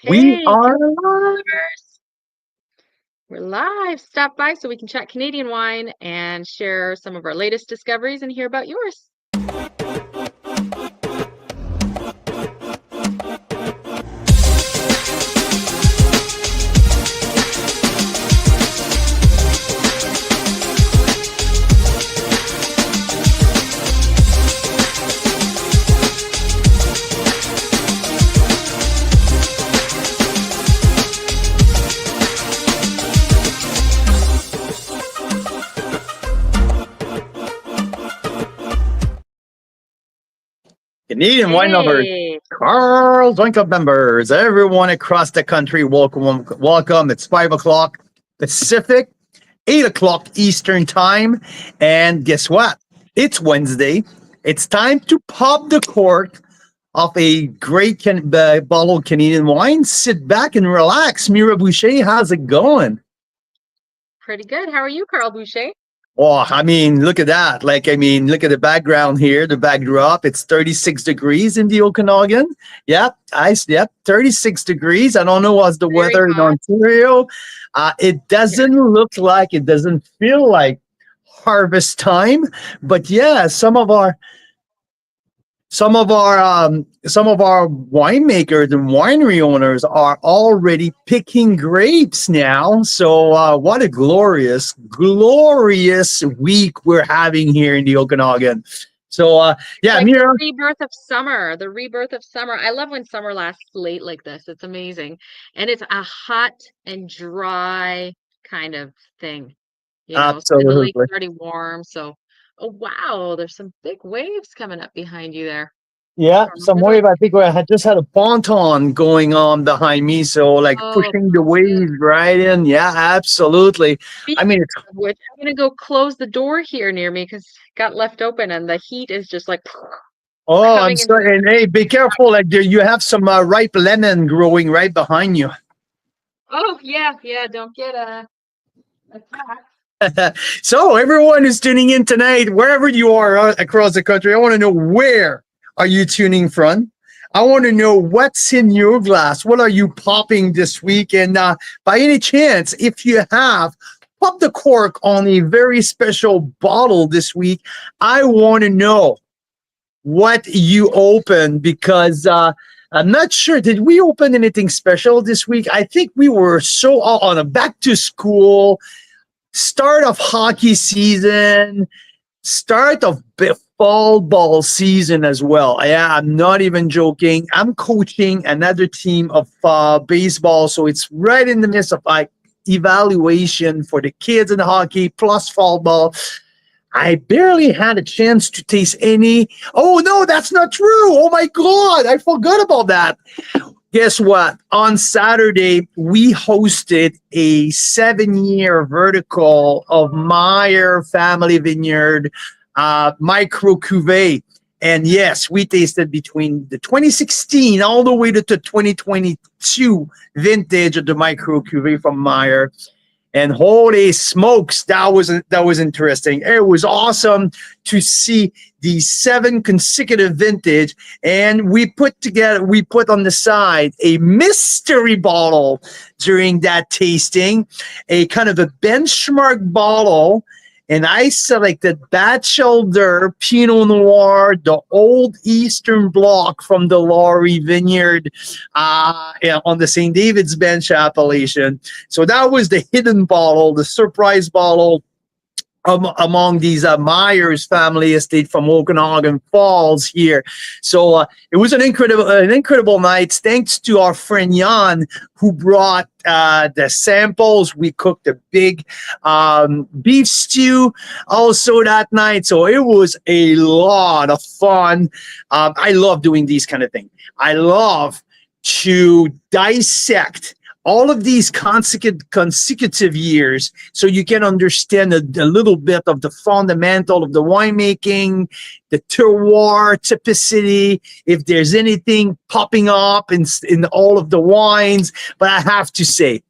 We Hey, are Canadian live. lovers. We're live. Stop by so we can chat Canadian wine and share some of our latest discoveries and hear about yours. Canadian wine lovers, Hey, Carl Drink Club members, everyone across the country, welcome, welcome. It's 5 o'clock Pacific, 8 o'clock Eastern time, and guess what? It's Wednesday. It's time to pop the cork of a great bottle of Canadian wine. Sit back and relax. Mira Boucher, how's it going? pretty good. How are you, Carl Boucher? Oh, I mean, look at that. Look at the background here, the backdrop. It's 36 degrees in the Okanagan. Yep, yep, 36 degrees. I don't know what's the Very weather in hot Ontario. It here. doesn't look like, it doesn't feel like harvest time. But yeah, some of our winemakers and winery owners are already picking grapes now. So what a glorious week we're having here in the Okanagan. So It's yeah, like the Mira. rebirth of summer, the rebirth of summer. I love when summer lasts late like this. It's amazing. And it's a hot and dry kind of thing, and the lake's Absolutely. already warm. So, oh, wow, there's some big waves coming up behind you there. Yeah, From some the wave. river. I think I had just had a ponton going on behind me, so like Oh, pushing the sounds good. waves right in. Yeah, absolutely. I Speaking mean, it's of which, I'm gonna go close the door here near me because it got left open and the heat is just like oh, I'm coming into the sorry. And hey, be careful. Like there, you have some ripe lemon growing right behind you. Oh yeah, yeah, don't get attacked. So everyone who's tuning in tonight, wherever you are across the country, I want to know, where are you tuning from? I want to know what's in your glass. What are you popping this week? And by any chance, if you have popped the cork on a very special bottle this week, I want to know what you opened, because I'm not sure. Did we open anything special this week? I think we were so on a back to school, start of hockey season, start of fall ball season as well. Yeah, I'm not even joking. I'm coaching another team of baseball, so it's right in the midst of like evaluation for the kids in hockey plus fall ball. I barely had a chance to taste any. Oh no, that's not true. Oh my god, I forgot about that. Guess what? On Saturday, we hosted a 7-year vertical of Meyer Family Vineyard micro cuvee. And yes, we tasted between the 2016 all the way to the 2022 vintage of the micro cuvee from Meyer. And holy smokes, that was interesting. It was awesome to see the 7 consecutive vintage, and we put on the side a mystery bottle during that tasting, a kind of a benchmark bottle. And I selected Batchelder Pinot Noir, the old Eastern Block from the Laurie Vineyard on the St. David's Bench appellation. So that was the hidden bottle, the surprise bottle among these Myers family estate from Okanagan Falls here. So it was an incredible night. Thanks to our friend Jan, who brought the samples. We cooked a big beef stew also that night. So it was a lot of fun. I love doing these kind of things. I love to dissect all of these consecutive years, so you can understand a little bit of the fundamental of the winemaking, the terroir typicity, if there's anything popping up in all of the wines. But I have to say,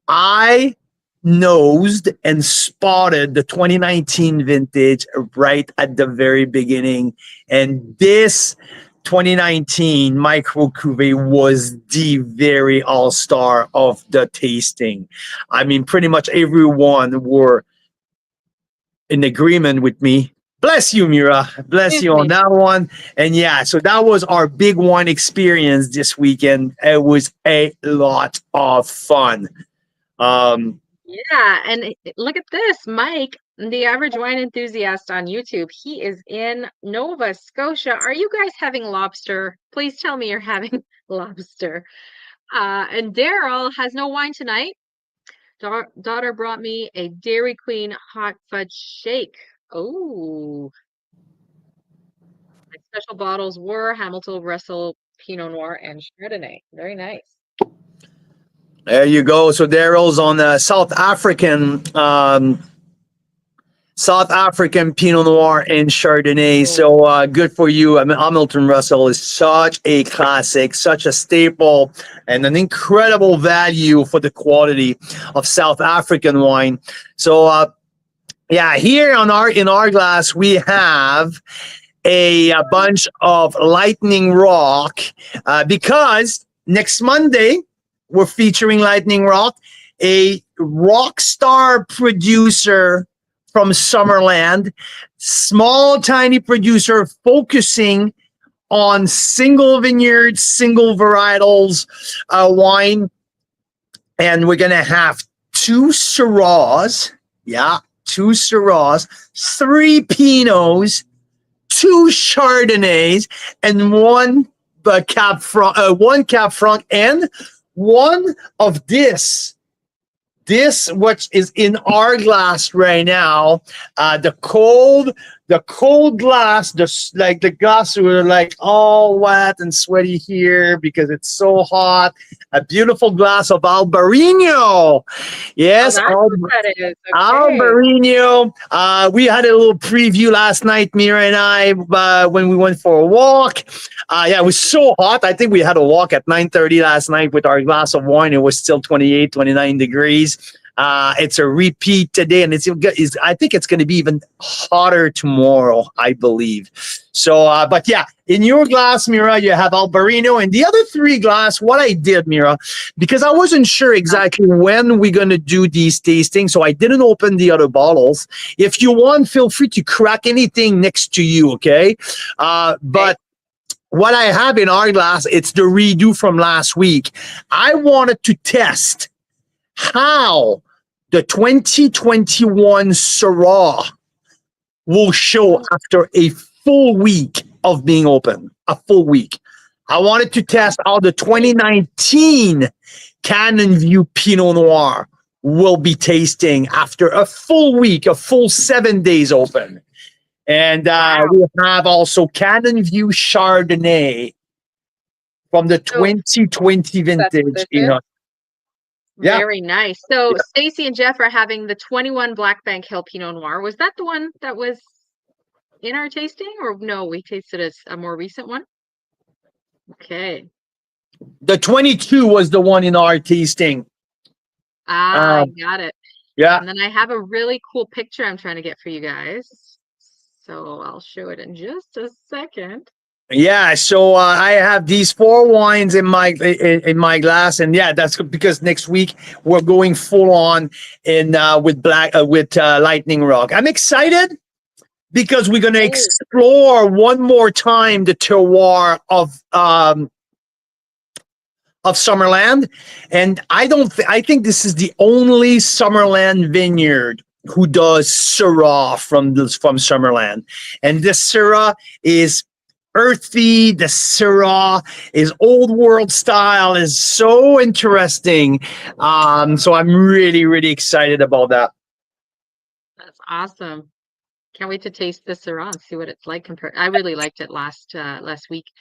I nosed and spotted the 2019 vintage right at the very beginning. And this 2019 Micro Cuvée was the very all-star of the tasting. I mean, pretty much everyone were in agreement with me. Bless you, Mira. Bless you on that one. And yeah, so that was our big wine experience this weekend. It was a lot of fun. Yeah, and look at this, Mike, the average wine enthusiast on YouTube. He is in Nova Scotia. Are you guys having lobster? Please tell me you're having lobster. And Daryl has no wine tonight. Daughter brought me a Dairy Queen hot fudge shake. Oh, my special bottles were Hamilton Russell Pinot Noir and Chardonnay. Very nice. There you go. So Daryl's on the South African Pinot Noir and Chardonnay. So good for you. I mean, Hamilton Russell is such a classic, such a staple, and an incredible value for the quality of South African wine. So yeah, here in our glass we have a bunch of Lightning Rock because next Monday we're featuring Lightning Rock, a rock star producer from Summerland, small, tiny producer focusing on single vineyards, single varietals wine. And we're going to have 2 Syrahs, 2 Syrahs, 3 Pinots, 2 Chardonnays, and one Cab Franc, and one of this which is in our glass right now, the cold glass, the glass were like all wet and sweaty here because it's so hot. A beautiful glass of Albarino. Yes, Albarino. We had a little preview last night, Mira and I, when we went for a walk. Yeah, it was so hot. I think we had a walk at 9:30 last night with our glass of wine. It was still 28, 29 degrees. It's a repeat today, and I think it's going to be even hotter tomorrow, I believe. So, but yeah, in your glass, Mira, you have Albarino, and the other 3 glass, what I did, Mira, because I wasn't sure exactly when we're going to do these tastings, so I didn't open the other bottles. If you want, feel free to crack anything next to you, okay? But what I have in our glass, it's the redo from last week. I wanted to test how the 2021 Syrah will show after a full week of being open. A full week. I wanted to test how the 2019 Cannon View Pinot Noir will be tasting after a full week, a full 7 days open. And we have also Cannon View Chardonnay from the 2020 vintage. Yeah. Very nice. So Stacy and Jeff are having the 21 Black Bank Hill Pinot Noir. Was that the one that was in our tasting, or no? We tasted a more recent one. Okay. The 22 was the one in our tasting. I got it. Yeah. And then I have a really cool picture I'm trying to get for you guys. So I'll show it in just a second. Yeah, so I have these 4 wines in my glass, and yeah, that's because next week we're going full on with Lightning Rock. I'm excited because we're gonna explore one more time the terroir of Summerland, and I think this is the only Summerland vineyard who does Syrah from Summerland, and this Syrah is earthy. The Syrah is old world style, is so interesting. So I'm really, really excited about that. That's awesome. Can't wait to taste the Syrah and see what it's like compared. I really liked it last week.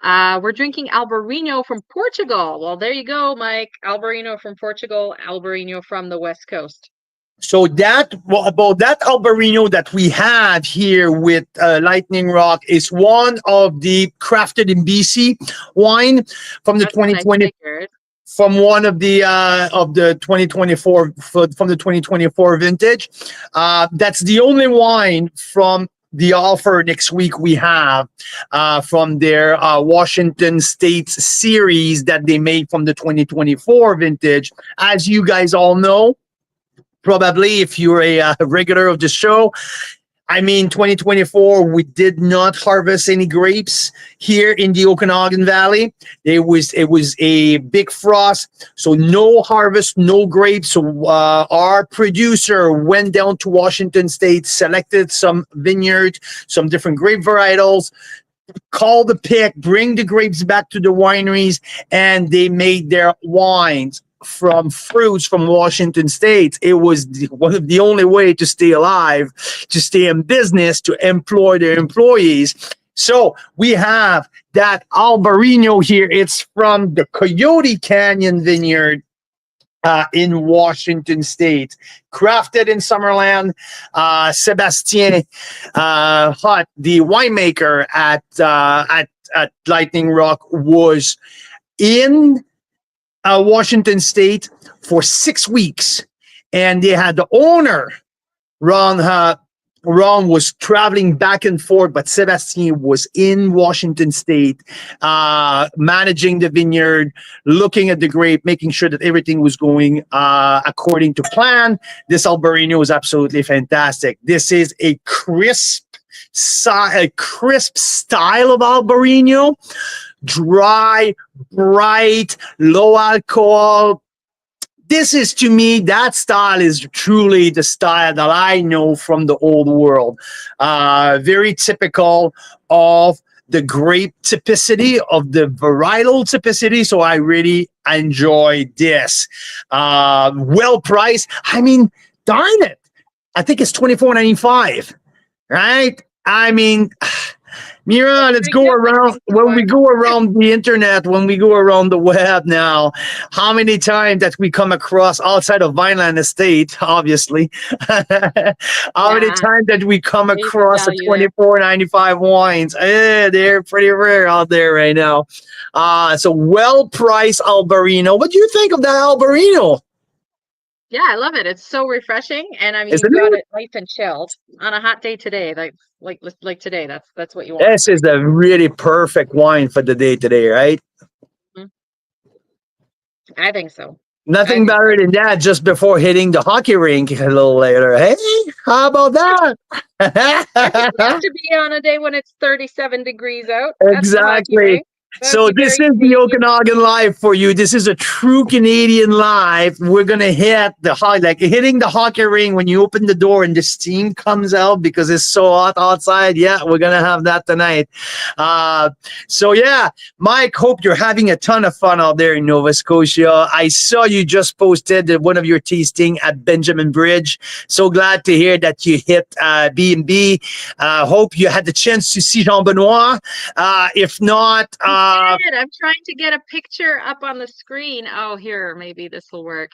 We're drinking Albarino from Portugal. Well, there you go, Mike. Albarino from Portugal, Albarino from the West Coast. So about that Albarino that we have here with Lightning Rock is one of the crafted in BC wine from the 2020, from one of the 2024 from the 2024 vintage. That's the only wine from the offer next week we have from their Washington State series that they made from the 2024 vintage. As you guys all know, probably if you're a regular of the show, I mean, 2024, we did not harvest any grapes here in the Okanagan Valley. It was a big frost, so no harvest, no grapes. So our producer went down to Washington State, selected some vineyards, some different grape varietals, call the pick, bring the grapes back to the wineries, and they made their wines from fruits from Washington State. It was one of the only way to stay alive, to stay in business, to employ their employees. So we have that Albarino here. It's from the Coyote Canyon Vineyard in Washington State, crafted in Summerland. Sebastien Hutt, the winemaker at Lightning Rock, was in Washington State for 6 weeks, and they had the owner Ron was traveling back and forth, but Sebastien was in Washington State, managing the vineyard, looking at the grape, making sure that everything was going according to plan. This Albarino is absolutely fantastic. This is a crisp style of Albarino, dry, bright, low alcohol. This is, to me, that style is truly the style that I know from the old world. Very typical of the grape typicity, of the varietal typicity. So I really enjoy this. Well priced. I mean, darn it. I think it's $24.95, right? I mean, Mira, let's go around. When we go around the internet, when we go around the web now, how many times that we come across, outside of Vineland Estate, obviously, how many times that we come across a $24.95 wines? They're pretty rare out there right now. So well-priced Albarino. What do you think of that Albarino? Yeah, I love it. It's so refreshing, and I mean, you've got it nice and chilled on a hot day today. Like today, that's what you want. This is a really perfect wine for the day today, right? Mm-hmm. I think so. Nothing better than that just before hitting the hockey rink a little later. Hey, how about that? To be on a day when it's 37 degrees out. Exactly. So this is the Okanagan Live for you. This is a true Canadian live. We're going to hit the like hitting the hockey ring when you open the door and the steam comes out because it's so hot outside. Yeah, we're going to have that tonight. So yeah, Mike, hope you're having a ton of fun out there in Nova Scotia. I saw you just posted one of your tasting at Benjamin Bridge. So glad to hear that you hit B&B. Hope you had the chance to see Jean-Benoit. If not, I'm trying to get a picture up on the screen. Oh, here, maybe this will work.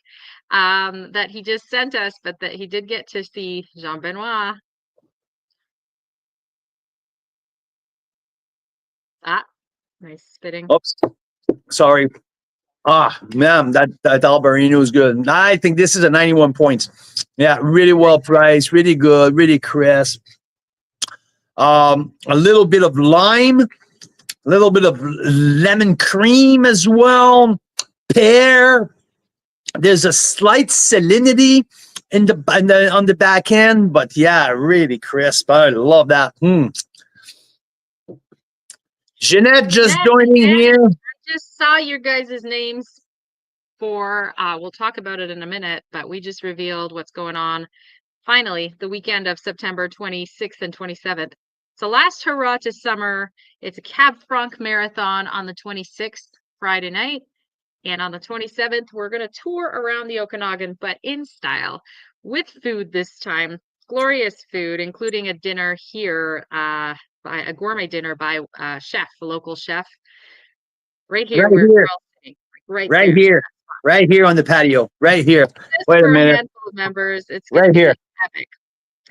That he just sent us, but that he did get to see Jean-Benoit. Nice spitting. Oops, sorry. Man, that Albarino is good. I think this is a 91 points. Yeah, really well priced, really good, really crisp. A little bit of lime, a little bit of lemon cream as well. Pear. There's a slight salinity on the back end, but yeah, really crisp. I love that. Jeanette just joining here. I just saw your guys' names for, we'll talk about it in a minute, but we just revealed what's going on. Finally, the weekend of September 26th and 27th. So last hurrah to summer. It's a Cab Franc marathon on the 26th, Friday night. And on the 27th, we're going to tour around the Okanagan, but in style, with food this time. Glorious food, including a dinner here, by a gourmet dinner by a chef, a local chef. Right here. Right here on the patio. Right here. Wait a minute. A handful of members. It's right here. Epic.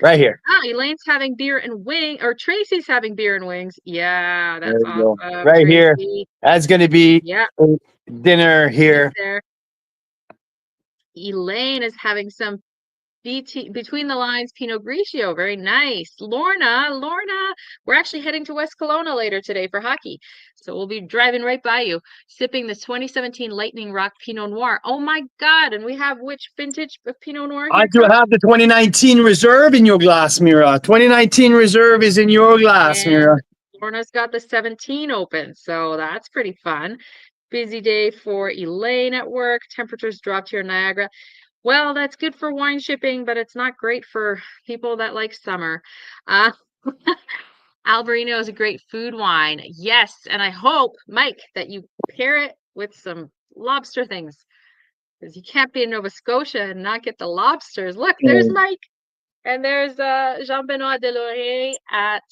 Right here. Elaine's having beer and wings, or Tracy's having beer and wings. Yeah, that's awesome. Right Tracy. Here. That's going to be dinner here. There. Elaine is having some Between the Lines Pinot Grigio. Very nice. Lorna, we're actually heading to West Kelowna later today for hockey. So we'll be driving right by you, sipping the 2017 Lightning Rock Pinot Noir. Oh my God. And we have which vintage of Pinot Noir I here, do Carl? have the 2019 reserve in your glass, Mira. 2019 reserve is in your glass, And Mira. Lorna's got the 17 open. So that's pretty fun. Busy day for Elaine at work. Temperatures dropped here in Niagara. Well, that's good for wine shipping, but it's not great for people that like summer. Uh, Albarino is a great food wine. Yes, and I hope, Mike, that you pair it with some lobster things, because you can't be in Nova Scotia and not get the lobsters. Look, there's Mike, and there's Jean-Benoit Deslauriers at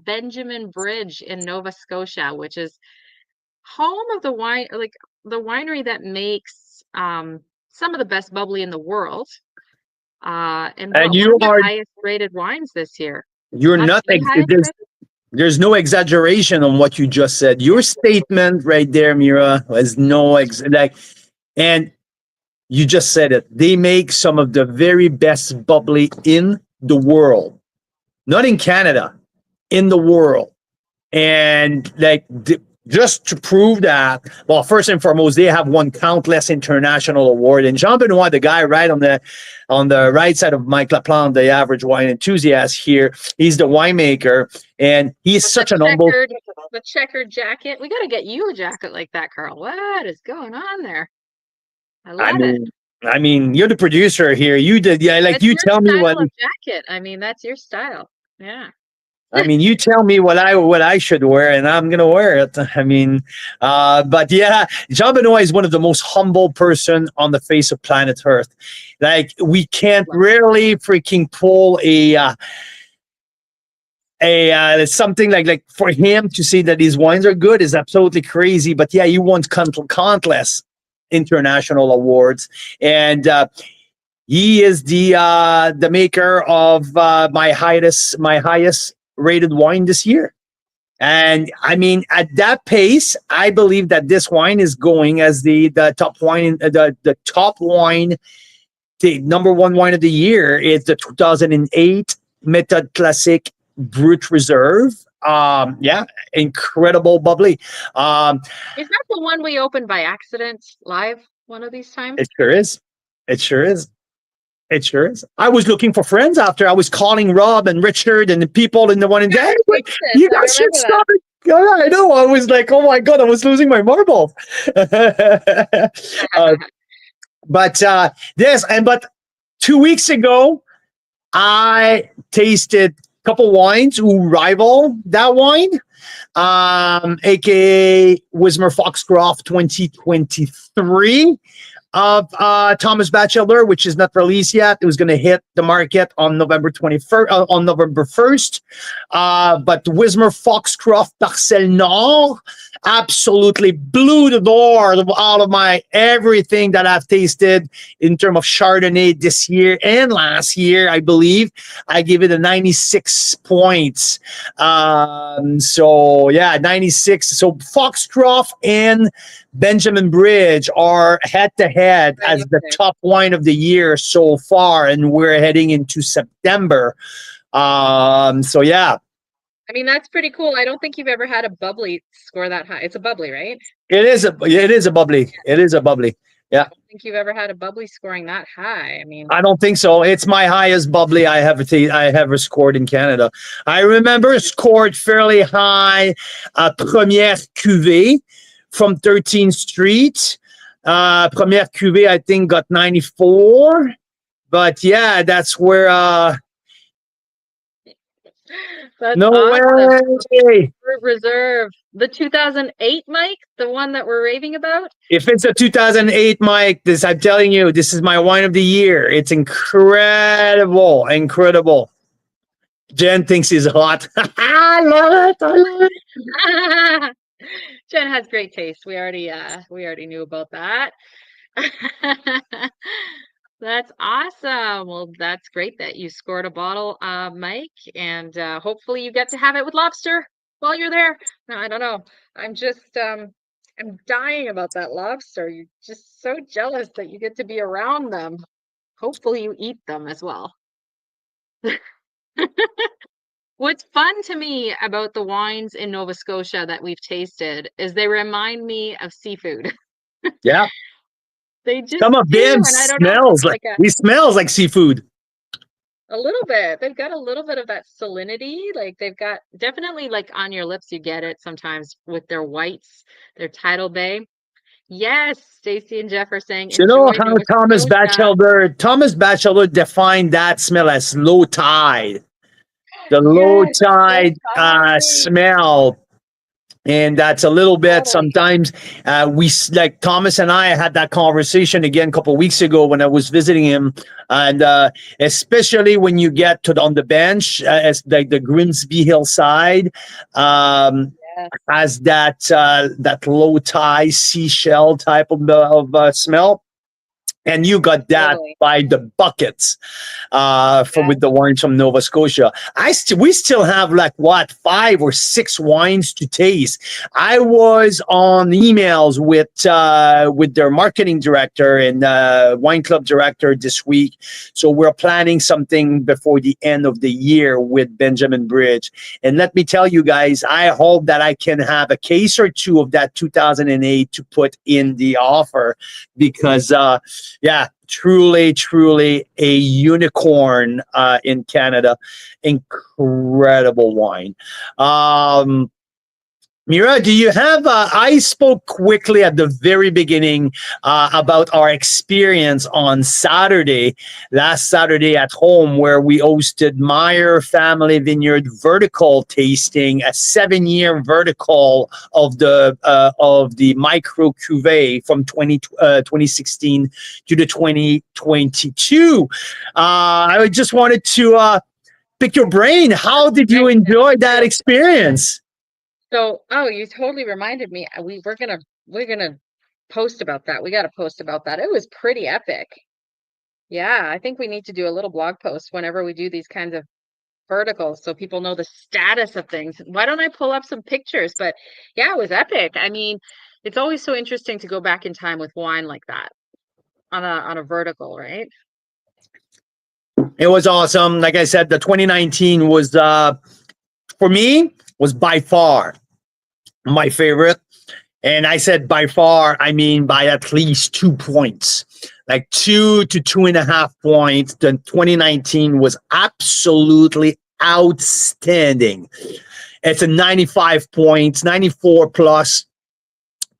Benjamin Bridge in Nova Scotia, which is home of the wine, like the winery that makes some of the best bubbly in the world. And And brought one of the highest rated wines this year. you're Not not, the highest rated. there's no exaggeration on what you just said. Your statement right there, Mira, was no and you just said it. They make some of the very best bubbly in the world, not in Canada, in the world. And just to prove that, well, first and foremost, they have won countless international awards. And Jean Benoit, the guy right on the right side of Mike Laplante, the average wine enthusiast here, he's the winemaker, and he's such an humble. The checkered jacket. We got to get you a jacket like that, Carl. What is going on there? I love it. I mean, you're the producer here. You did, yeah. Like, you tell me what jacket. I mean, that's your style. Yeah. I mean, you tell me what I should wear, and I'm gonna wear it. I mean, but yeah, Jean Benoit is one of the most humble person on the face of planet Earth. Like, we can't rarely freaking pull something like for him to say that these wines are good is absolutely crazy. But yeah, he won countless international awards, and he is the maker of my highest rated wine this year. And I mean, at that pace, I believe that this wine is going as the top wine, the top wine, the number one wine of the year is the 2008 Méthode Classique Brut Reserve. Yeah, incredible bubbly. Is that the one we opened by accident live one of these times? It sure is. It sure is. It sure is. I was looking for friends after. I was calling Rob and Richard and the people in the one in there. You guys should stop it. Yeah, I know. I was like, oh my God, I was losing my marbles. But 2 weeks ago, I tasted a couple wines who rival that wine, aka Wismer Foxcroft 2023. Of Thomas Batchelor, which is not released yet. It was going to hit the market on November 21st, on November 1st. But Wismer Foxcroft Parcelle Nord absolutely blew the door out of my everything that I've tasted in terms of Chardonnay this year and last year. I believe I gave it a 96 points. So yeah, 96. So Foxcroft and Benjamin Bridge are head to head as the top wine of the year so far, and we're heading into September. So yeah. I mean, that's pretty cool. I don't think you've ever had a bubbly score that high. It's a bubbly, right? It is a bubbly. It is a bubbly. Yeah. I don't think you've ever had a bubbly scoring that high. I mean, I don't think so. It's my highest bubbly I ever scored in Canada. I remember scored fairly high Première Cuvée from 13th Street. Première Cuvée, I think, got 94. But yeah, that's where that's no awesome. way. Reserve. The 2008 Mike, the one that we're raving about? If it's a 2008 Mike, I'm telling you, this is my wine of the year. It's incredible. Incredible. Jen thinks he's hot. I love it. Jen has great taste. We already knew about that. That's awesome. Well, that's great that you scored a bottle, Mike, and hopefully you get to have it with lobster while you're there. No, I don't know. I'm just I'm dying about that lobster. You're just so jealous that you get to be around them. Hopefully you eat them as well. What's fun to me about the wines in Nova Scotia that we've tasted is they remind me of seafood. Yeah. They just Some of do, them and I don't know if it's like it smells like seafood. a little bit. They've got a little bit of that salinity. Like they've got definitely like on your lips, you get it sometimes with their whites, their tidal bay. Yes, Stacy and Jeff are saying You know enjoy how Nova Scotia. Thomas Batchelor defined that smell as low tide, the low Yes, low tide tide. smell. And that's a little bit Totally. sometimes like Thomas and I had that conversation again a couple of weeks ago when I was visiting him. And especially when you get on the bench, as like the Grimsby hillside, Yes, has that low tide seashell type of smell. And you got that totally. by the buckets for Yeah. with the wines from Nova Scotia. We still have like what 5 or 6 wines to taste. I was on emails with their marketing director and wine club director this week, so we're planning something before the end of the year with Benjamin Bridge. And let me tell you guys, I hope that I can have a case or two of that 2008 to put in the offer because. Yeah, truly a unicorn in Canada. Incredible wine. Mira, do you have? I spoke quickly at the very beginning about our experience on last Saturday at home, where we hosted Meyer Family Vineyard Vertical tasting, a 7-year vertical of the micro cuvee from 2016 to the 2022. I just wanted to pick your brain. How did you Right. enjoy that experience? So, oh, you totally reminded me. We're gonna post about that. We got to post about that. It was pretty epic. Yeah, I think we need to do a little blog post whenever we do these kinds of verticals so people know the status of things. Why don't I pull up some pictures? But yeah, it was epic. I mean, it's always so interesting to go back in time with wine like that on a vertical, right? It was awesome. Like I said, the 2019 was for me was by far my favorite. And I said by far, I mean by at least 2 points, like 2 to 2.5 points. The 2019 was absolutely outstanding. It's a 95 points, 94 plus.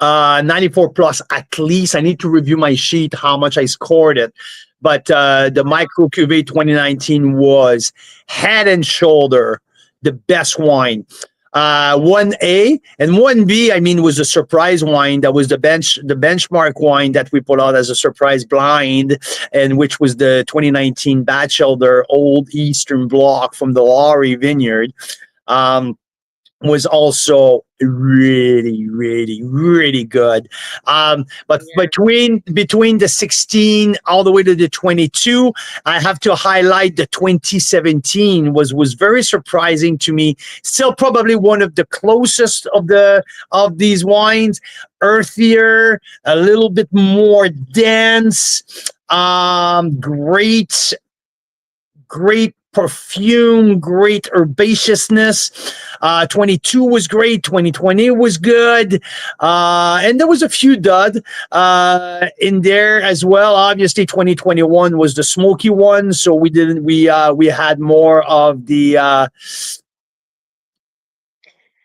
94 plus at least. I need to review my sheet how much I scored it. But the Micro Cuvée 2019 was head and shoulder the best wine. 1A and 1B, I mean, was a surprise wine. That was the benchmark wine that we put out as a surprise blind, and which was the 2019 Batchelder Old Eastern Block from the Laurie Vineyard. Was also really good. But Yeah. between the 16 all the way to the 22, I have to highlight the 2017 was very surprising to me. Still probably one of the closest of these wines, earthier, a little bit more dense, great perfume, great herbaceousness. 22 was great. 2020 was good. And there was a few dud in there as well. Obviously, 2021 was the smoky one. So we had more of the,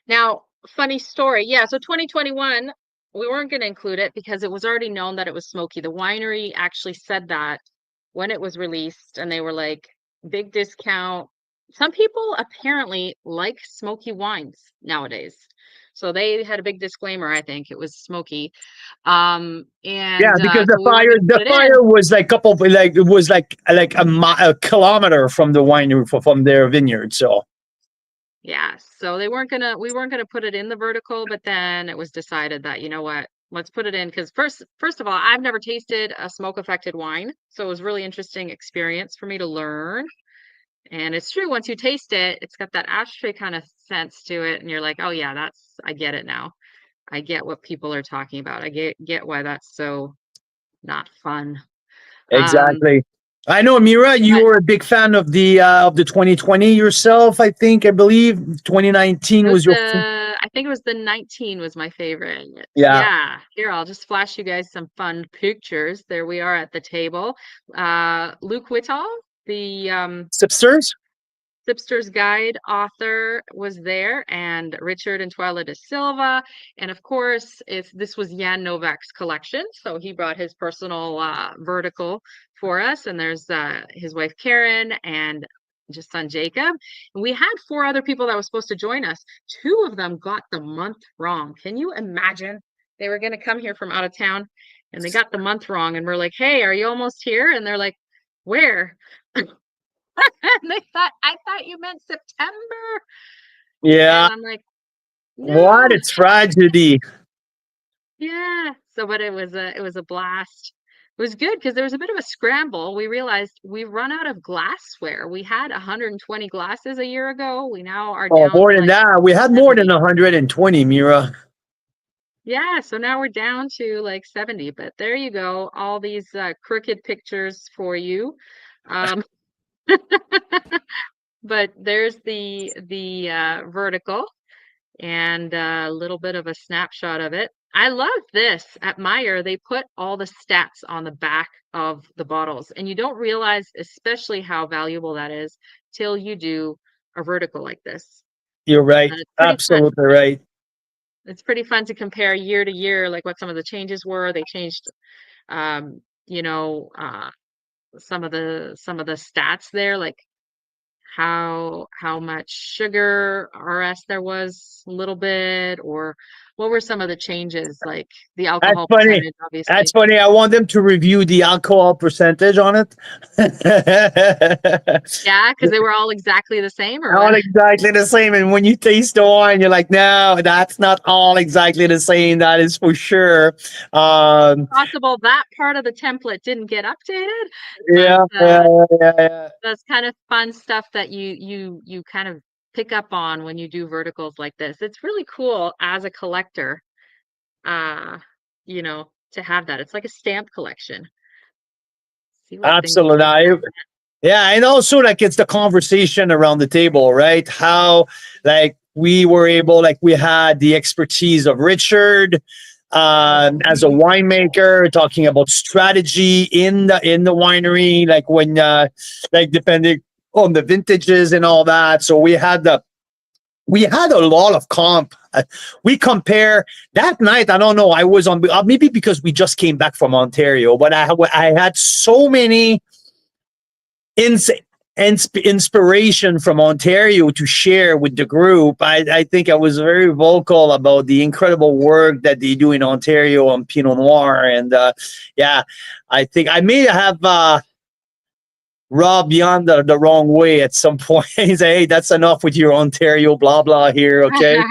Now, funny story. Yeah, so 2021, we weren't going to include it because it was already known that it was smoky. The winery actually said that when it was released, and they were like, big discount. Some people apparently like smoky wines nowadays. So they had a big disclaimer, I think it was smoky. yeah, because So we weren't going to the put it in. fire was like it was like a kilometer from the winery from their vineyard. So Yeah, so we weren't gonna put it in the vertical, but then it was decided that, you know what, let's put it in because first of all, I've never tasted a smoke affected wine, so it was really interesting experience for me to learn. And it's true, once you taste it, it's got that ashtray kind of sense to it, and you're like, oh yeah, I get it now. I get what people are talking about. I get why that's so not fun. Um, exactly. I know, Mira, you But were a big fan of the 2020 yourself. I believe 2019 it was was your I think it was the 19 was my favorite. yeah. Yeah. Here, I'll just flash you guys some fun pictures. There we are at the table. Luke Whittall, the Sipsters. Sipster's Guide author was there, and Richard and Twyla de Silva. And of course, this was Jan Novak's collection. So he brought his personal vertical for us. And there's his wife Karen and just son Jacob. And we had four other people that were supposed to join us. Two of them got the month wrong. Can you imagine? They were going to come here from out of town and they got the month wrong. And we're like, hey, are you almost here? And they're like, where? And they thought, I thought you meant September. Yeah. And I'm like, What no. a tragedy. Yeah. So, but it was a blast. It was good because there was a bit of a scramble. We realized we run out of glassware. We had 120 glasses a year ago. We now are Oh, down more to than like that. We had more than 70. 120, Mira. Yeah, so now we're down to like 70, but there you go. All these crooked pictures for you. Um, but there's the vertical and a little bit of a snapshot of it. I love this at Meyer. They put all the stats on the back of the bottles, and you don't realize, especially how valuable that is, till you do a vertical like this. You're right. And it's pretty fun. Absolutely right. It's pretty fun to compare year to year, like what some of the changes were. They changed, um, you know, uh, some of the stats there, like how much sugar RS there was a little bit, or what were some of the changes, like the That's alcohol funny. percentage, That's obviously. funny. I want them to review the alcohol percentage on it. Yeah, because they were all exactly the same, or Not what? exactly the same. And when you taste the wine, you're like, no, that's not all exactly the same. That is for sure. Um, Possible that part of the template didn't get updated, but yeah, yeah, yeah, yeah. that's kind of fun stuff that you kind of pick up on when you do verticals like this. It's really cool as a collector, uh, to have that. It's like a stamp collection. See what things you Absolutely. can find. Yeah, and also like it's the conversation around the table, right? How like we had the expertise of Richard as a winemaker, talking about strategy in the winery, like when like depending on the vintages and all that. So we had a lot of comp. We compare that night. I don't know. I was on maybe because we just came back from Ontario, but I had so many ins- inspiration from Ontario to share with the group. I think I was very vocal about the incredible work that they do in Ontario on Pinot Noir. And yeah, I think I may have rubbed beyond the wrong way at some point. Say, hey, that's enough with your Ontario blah blah here, okay?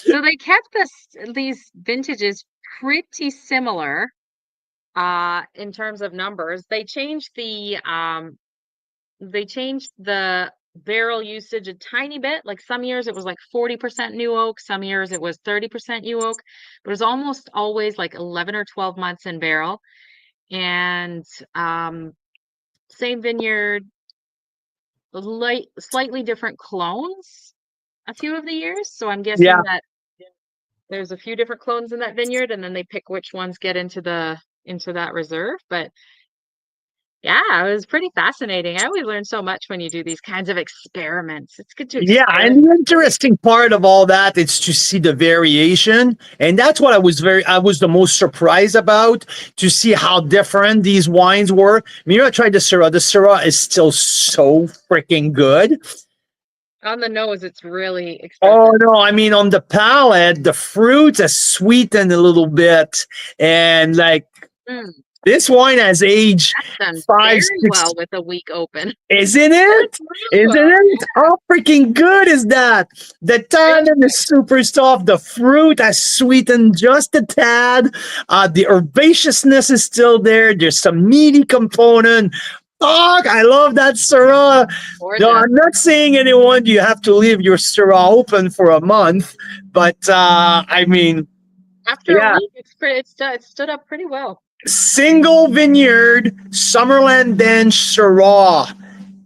So they kept these vintages pretty similar in terms of numbers. They changed the barrel usage a tiny bit. Like some years it was like 40% new oak, some years it was 30% new oak, but it was almost always like 11 or 12 months in barrel. And same vineyard, slightly different clones a few of the years. So I'm Yeah, guessing that there's a few different clones in that vineyard, and then they pick which ones get into that reserve. But yeah, it was pretty fascinating. I always learn so much when you do these kinds of experiments. It's good to yeah, experiment. and the interesting part of all that is to see the variation, and that's what I was the most surprised about, to see how different these wines were. Mira tried the Syrah. The Syrah is still so freaking good. On the nose, it's really Oh expensive. no, I mean on the palate, the fruit is sweetened a little bit, and like Mm, this wine has aged that's done five, very six. well with a week open. Isn't it? Real Isn't well. it? How freaking good is that? The Really tannin is super soft. The fruit has sweetened just a tad. The herbaceousness is still there. There's some meaty component. Fuck, I love that Syrah. No, gorgeous. I'm not saying anyone you have to leave your Syrah open for a month, but I mean, After a yeah, week, it stood up pretty well. Single vineyard, Summerland bench, Syrah.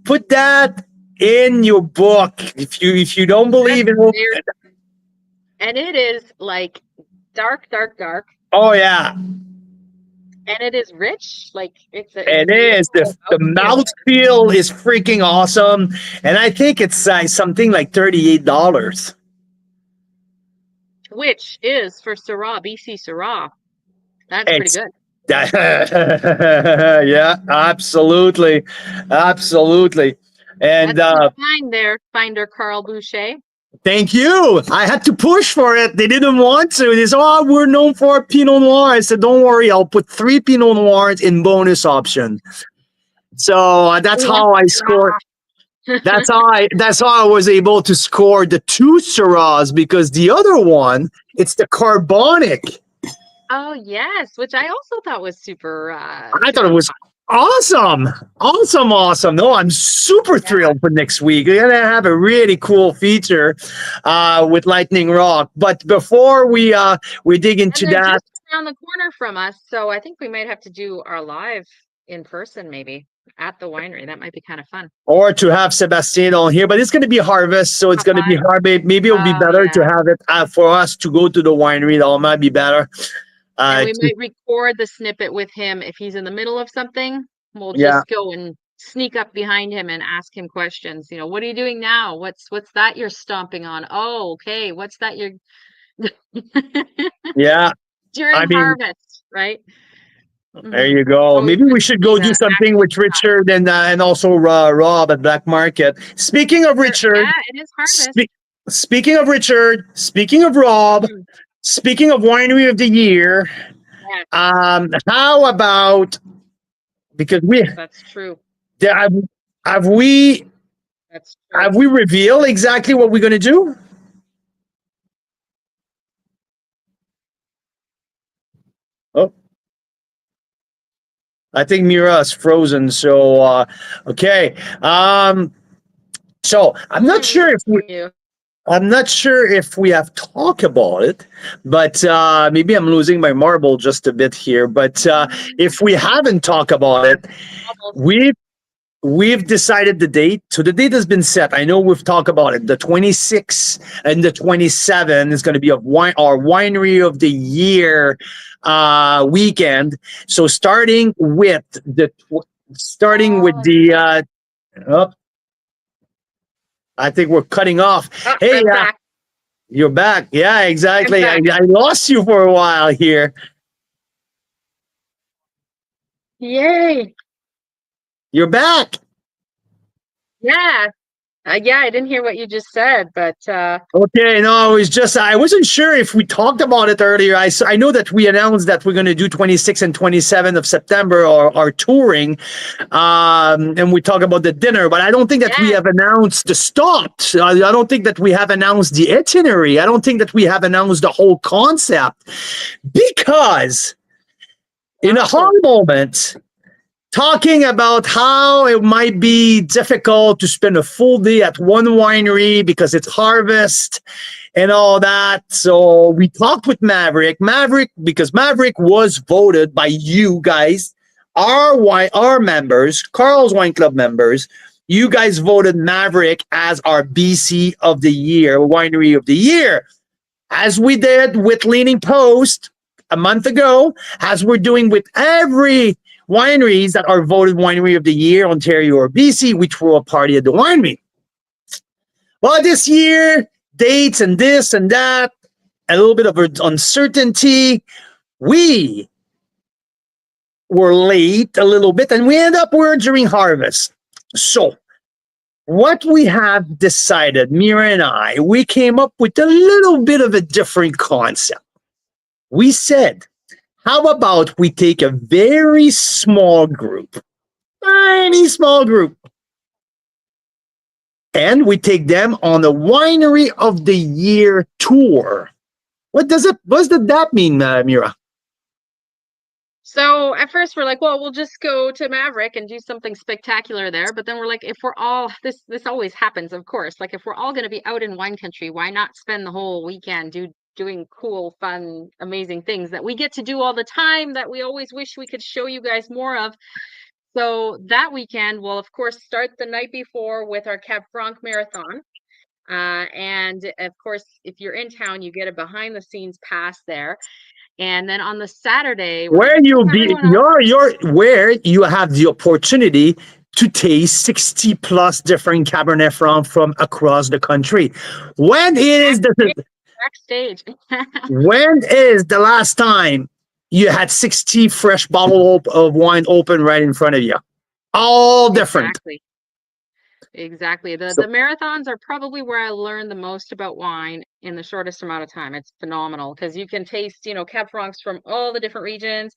Put that in your book. If you don't believe That's it, very, and it is like dark, dark, dark, oh yeah, and it is rich. Like it's it is. beautiful The mouthfeel. mouthfeel is freaking awesome, and I think it's something like $38. Which is for Syrah, BC Syrah. That's pretty It's good. yeah, absolutely, absolutely, and That's good find there, finder Carl Boucher. thank you. I had to push for it. They didn't want to. They said, "Oh, we're known for Pinot Noir." I said, "Don't worry, I'll put 3 Pinot Noirs in bonus option." So that's We want how I the scored. Syrah. That's how I was able to score the 2 Syrahs, because the other one, it's the carbonic. Oh yes, which I also thought was super I thought it super was awesome. Awesome, awesome. No, I'm super thrilled for next week. We're gonna have a really cool feature with Lightning Rock. But before we dig And into they're that, just around the corner from us, so I think we might have to do our live in person maybe at the winery. That might be kind of fun. or to have Sebastien on here, but it's going to be harvest, so it's Come going to be by. hard. Maybe it'll be Oh better to yeah. have it for us to go to the winery. That might be better. And we To, might record the snippet with him if he's in the middle of something. We'll yeah, just go and sneak up behind him and ask him questions. You know, what are you doing now? What's that you're stomping on? Oh, okay. What's that you're yeah. during I mean, harvest, right? there Mm-hmm. you go. Always Maybe good we to should see go the do something actual with Richard and also Rob at Black Market. Speaking of Richard, yeah, it is harvest. spe- speaking of Richard, speaking of Rob, Mhm. speaking of Winery of the Year, Yeah, how about, because that's true. have, have we That's true. have we revealed exactly what we're going to do? Oh, I think Mira is frozen. So okay. So You. I'm not sure if we have talked about it, but maybe I'm losing my marble just a bit here. But if we haven't talked about it, Almost. we've decided the date. So the date has been set. I know we've talked about it. The 26th and the 27th is going to be our winery of the year weekend. So starting with the oh, I think we're cutting off. Oh, Hey, I'm back. you're back. Yeah, I'm exactly. I back. lost you for a while here. Yay. You're back. Yeah. Yeah, I didn't hear what you just said, but Okay, no, it was just I wasn't sure if we talked about it earlier. I know that we announced that we're going to do 26 and 27 of September or touring, and we talk about the dinner. But I don't think that we yes. have announced the stops. I don't think that we have announced the itinerary. I don't think that we have announced the whole concept, because in a hard Oh, moment, talking about how it might be difficult to spend a full day at one winery because it's harvest and all that. So we talked with Maverick, because Maverick was voted by you guys, our members, Carl's Wine Club members. You guys voted Maverick as our BC of the year, winery of the year, as we did with Leaning Post a month ago, as we're doing with every wineries that are voted winery of the year, Ontario or BC, which were a party at the winery. Well, this year, dates and this and that, a little bit of uncertainty. We were late a little bit, and we ended up during harvest. So what we have decided, Mira and I, we came up with a little bit of a different concept. We said, how about we take a very small group, tiny small group, and we take them on a winery of the year tour? What does that mean, Mira? so at first we're like, well, we'll just go to Maverick and do something spectacular there. But then we're like, if we're all this always happens, of course. Like if we're all going to be out in wine country, why not spend the whole weekend doing cool, fun, amazing things that we get to do all the time that we always wish we could show you guys more of. So that weekend, we'll of course start the night before with our Cab Franc marathon. And of course, if you're in town, you get a behind the scenes pass there. And then on the Saturday, we're Where gonna you'll take be, everyone out. where you have the opportunity to taste 60 plus different Cabernet Franc from across the country. When is Backstage. when is the last time you had 60 fresh bottle of wine open right in front of you? All different. Exactly. Exactly. The So, marathons are probably where I learned the most about wine in the shortest amount of time. It's phenomenal because you can taste, Cab Francs from all the different regions,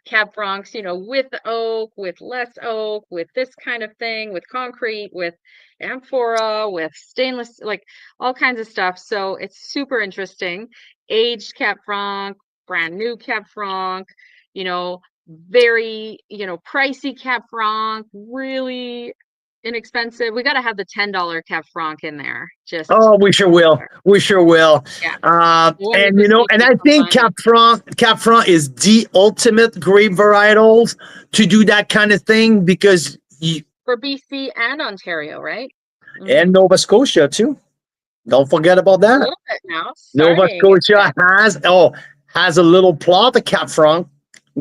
Cab Francs, with oak, with less oak, with this kind of thing, with concrete, with amphora, with stainless, like all kinds of stuff. So it's super interesting. Aged Cab Franc, brand new Cab Franc, very, pricey Cab Franc, really inexpensive. We got to have the $10 Cab Franc in there. oh, we sure will. We sure will. Yeah. And and I think Cap Franc is the ultimate grape varietals to do that kind of thing because for BC and Ontario, right? And Nova Scotia too. Don't forget about that. A little bit now. Nova Scotia has a little plot of Cap Franc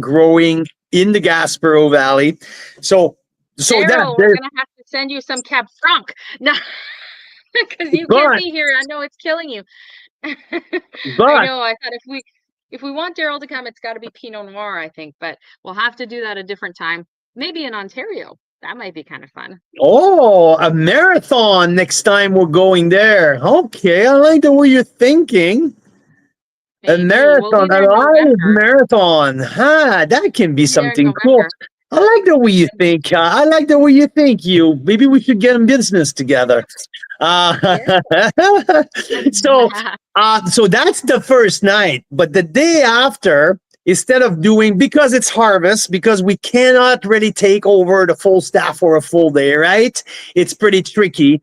growing in the Gaspereau Valley. So Daryl, we're gonna have to send you some Cab Franc. No, because you can't be here. I know it's killing you. I know. I thought if we want Daryl to come, it's got to be Pinot Noir, I think. But we'll have to do that a different time. Maybe in Ontario. That might be kind of fun. Oh, a marathon next time we're going there. Okay, I like the way you're thinking. Maybe. A marathon, a live marathon. That can be something cool. I like the way you think. I like the way you think. Maybe we should get in business together. So that's the first night. But the day after, instead of because it's harvest, because we cannot really take over the full staff for a full day, right? It's pretty tricky.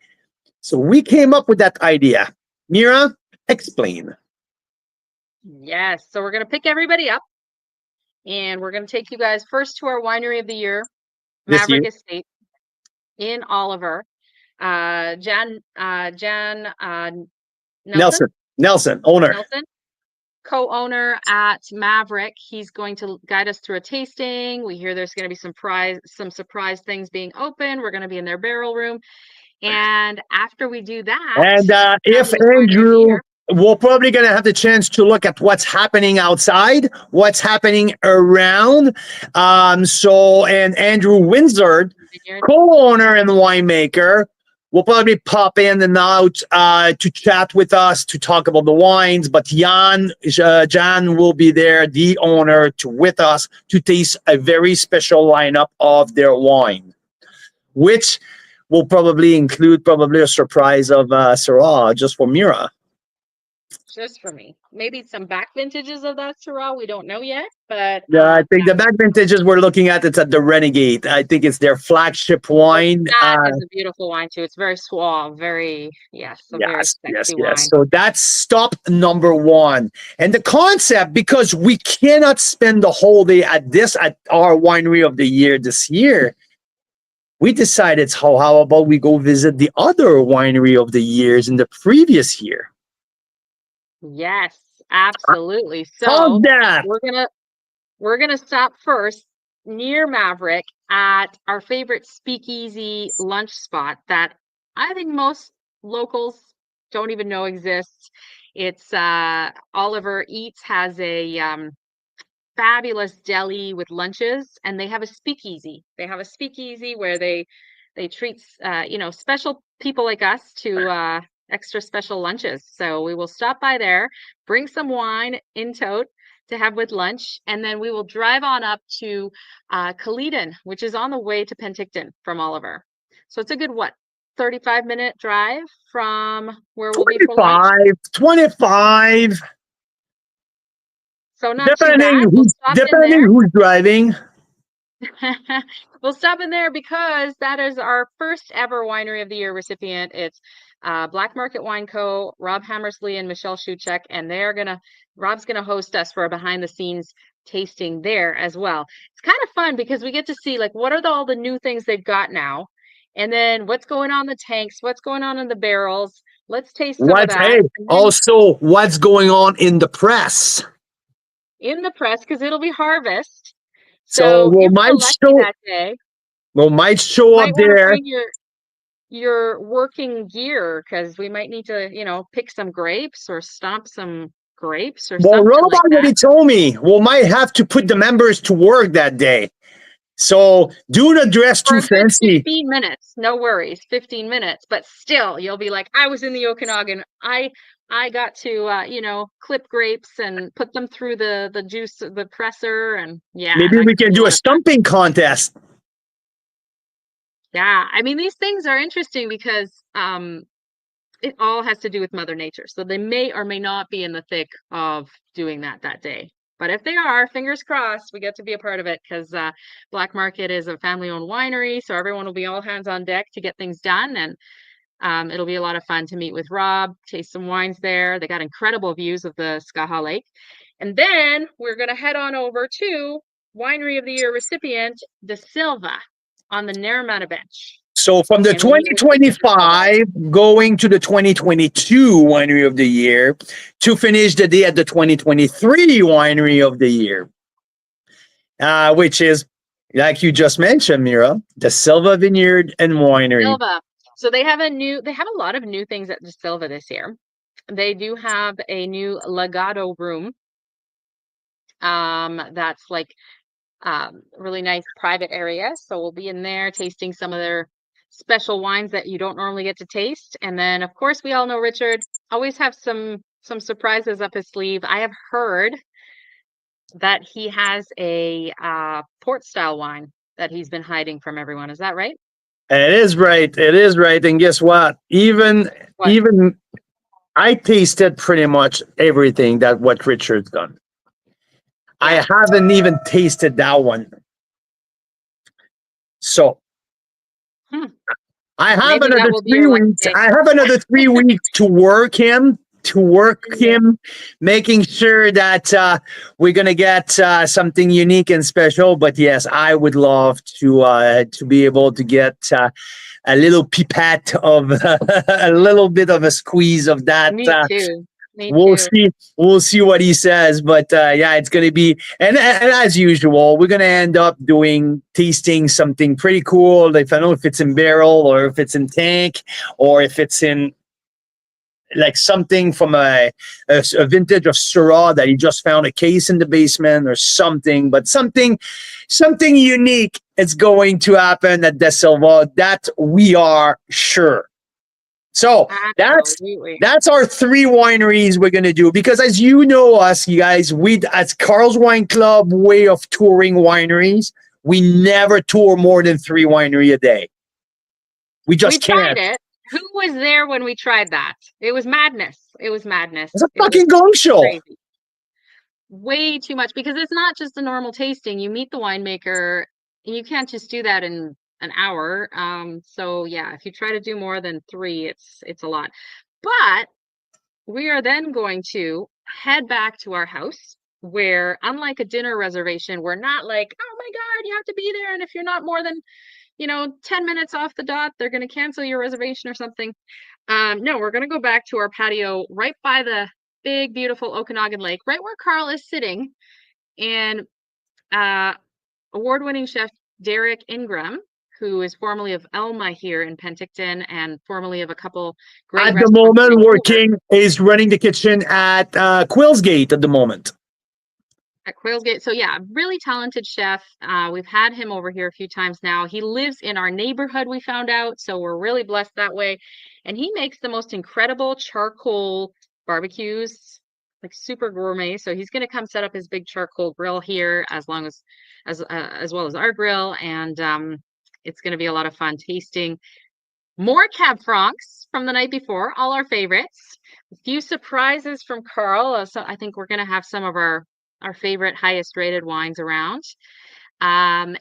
So we came up with that idea. Mira, explain. Yes. So we're going to pick everybody up. And we're going to take you guys first to our winery of the year, Maverick Estate in Oliver. Nelson, owner. Nelson, co-owner at Maverick. He's going to guide us through a tasting. We hear there's going to be some surprise things being open. We're going to be in their barrel room. And after we do that, and if Andrew, we're probably going to have the chance to look at what's happening outside, what's happening around. And Andrew Windsor, co-owner and winemaker, will probably pop in and out to chat with us, to talk about the wines. But Jan will be there, the owner, with us to taste a very special lineup of their wine, which will probably include a surprise of Syrah just for Mira. Just for me. Maybe some back vintages of that Syrah. We don't know yet, but I think the back vintages we're looking at, it's at the Renegade. I think it's their flagship wine. That is a beautiful wine too. It's very suave, very very sexy wine. So that's stop number one. And the concept, because we cannot spend the whole day at our winery of the year this year, we decided how about we go visit the other winery of the years in the previous year. Yes, absolutely. So we're gonna stop first near Maverick at our favorite speakeasy lunch spot that I think most locals don't even know exists. It's Oliver Eats has a fabulous deli with lunches, and they have a speakeasy. They have a speakeasy where they treat special people like us to extra special lunches. So we will stop by there, bring some wine in tote to have with lunch, and then we will drive on up to Caledon, which is on the way to Penticton from Oliver. So it's a good 35-minute drive from where we'll be for lunch? 25. So not too bad. Depending who's driving. We'll stop in there because that is our first ever winery of the year recipient. It's Black Market Wine Co., Rob Hammersley and Michelle Shuchek, and Rob's gonna host us for a behind the scenes tasting there as well. It's kind of fun because we get to see like what are all the new things they've got now, and then what's going on in the tanks, what's going on in the barrels. Let's taste some of What's that. hey, And then also what's going on in the press? in the press, because it'll be harvest. So So if you're real lucky that day, we might you show up might want to there. bring your working gear because we might need to, pick some grapes or stomp some grapes or Well, something Rob like that. already told me we might have to put the members to work that day. So do not dress For too a good fancy. 15 minutes, no worries, 15 minutes, but still you'll be like, I was in the Okanagan. I got to clip grapes and put them through the juice the presser, and yeah, Maybe that we could be can a do a lot of fun. stumping contest. Yeah, I mean these things are interesting because it all has to do with Mother Nature. So they may or may not be in the thick of doing that day. But if they are, fingers crossed, we get to be a part of it because Black Market is a family-owned winery, so everyone will be all hands on deck to get things done, and it'll be a lot of fun to meet with Rob, taste some wines there. They got incredible views of the Skaha Lake, and then we're gonna head on over to Winery of the Year recipient De Silva on the Naramata Bench, So from the and we will take a De Silva. 2025 going to the 2022 Winery of the Year to finish the day at the 2023 Winery of the Year, which is, like you just mentioned, Mira, the Silva Vineyard and Winery. Silva. So they have a lot of new things at De Silva this year. They do have a new Legado room. That's like really nice private area. So we'll be in there tasting some of their special wines that you don't normally get to taste. And then of course we all know Richard always have some surprises up his sleeve. I have heard that he has a port style wine that he's been hiding from everyone. Is that right? It is right. It is right. And guess what? What? Even I tasted pretty much everything that what Richard's done. I Yeah. haven't even tasted that one. So Hmm. I have Maybe that another will be three your lucky weeks. day. I have another 3 weeks to work Yeah. him, making sure that we're gonna get something unique and special. But yes, I would love to be able to get a little pipette of a little bit of a squeeze of that. Me too. Me We'll too. see. We'll see what he says, but yeah, it's gonna be and as usual, we're gonna end up doing tasting something pretty cool. If I know if it's in barrel or if it's in tank or if it's in like something from a vintage of Syrah that he just found a case in the basement or something, but something unique is going to happen at De Silva. That we are sure. So Absolutely. that's our 3 wineries we're gonna do because as you know us, you guys, we as Carl's Wine Club way of touring wineries, we never tour more than 3 winery a day. We We just tried can't. it. Who was there when we tried that? It was madness. It was madness. It's a It fucking was gong show. crazy. Way too much because it's not just a normal tasting. You meet the winemaker, and you can't just do that in an hour. So yeah, if you try to do more than 3, it's a lot. But we are then going to head back to our house where, unlike a dinner reservation, we're not like, oh my God, you have to be there. And if you're not more than, 10 minutes off the dot, they're going to cancel your reservation or something. No, we're going to go back to our patio right by the big, beautiful Okanagan Lake, right where Carl is sitting. And uh, award-winning chef Derek Ingram, who is formerly of Elma here in Penticton and formerly of a couple great At the restaurants in moment, Vancouver. working is running the kitchen at Quillsgate at the moment. At Quailsgate. So yeah, really talented chef. We've had him over here a few times now. He lives in our neighborhood, we found out, so we're really blessed that way. And he makes the most incredible charcoal barbecues, like super gourmet. So he's going to come set up his big charcoal grill here, as well as our grill, and it's going to be a lot of fun tasting more Cab Francs from the night before, all our favorites. A few surprises from Carl. So I think we're going to have some of our favorite highest rated wines around. and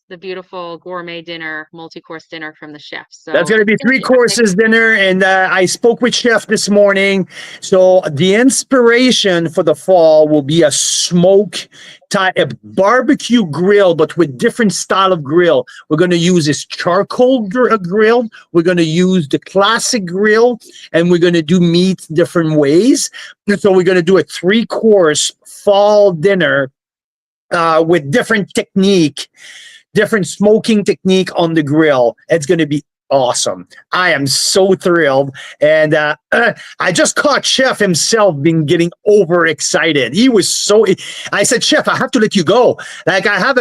the beautiful gourmet dinner, multi-course dinner from the chef. That's So going to it's be going to three be epic. courses dinner. And I spoke with Chef this morning. So the inspiration for the fall will be a smoke type, a barbecue grill, but with different style of grill. We're going to use this charcoal grill. We're going to use the classic grill, and we're going to do meat different ways. And so we're going to do a 3-course fall dinner with different technique, different smoking technique on the grill. It's going to be awesome. I am so thrilled. And I just caught Chef himself being getting overexcited. He was so, I said, Chef, I have to let you go. Like I have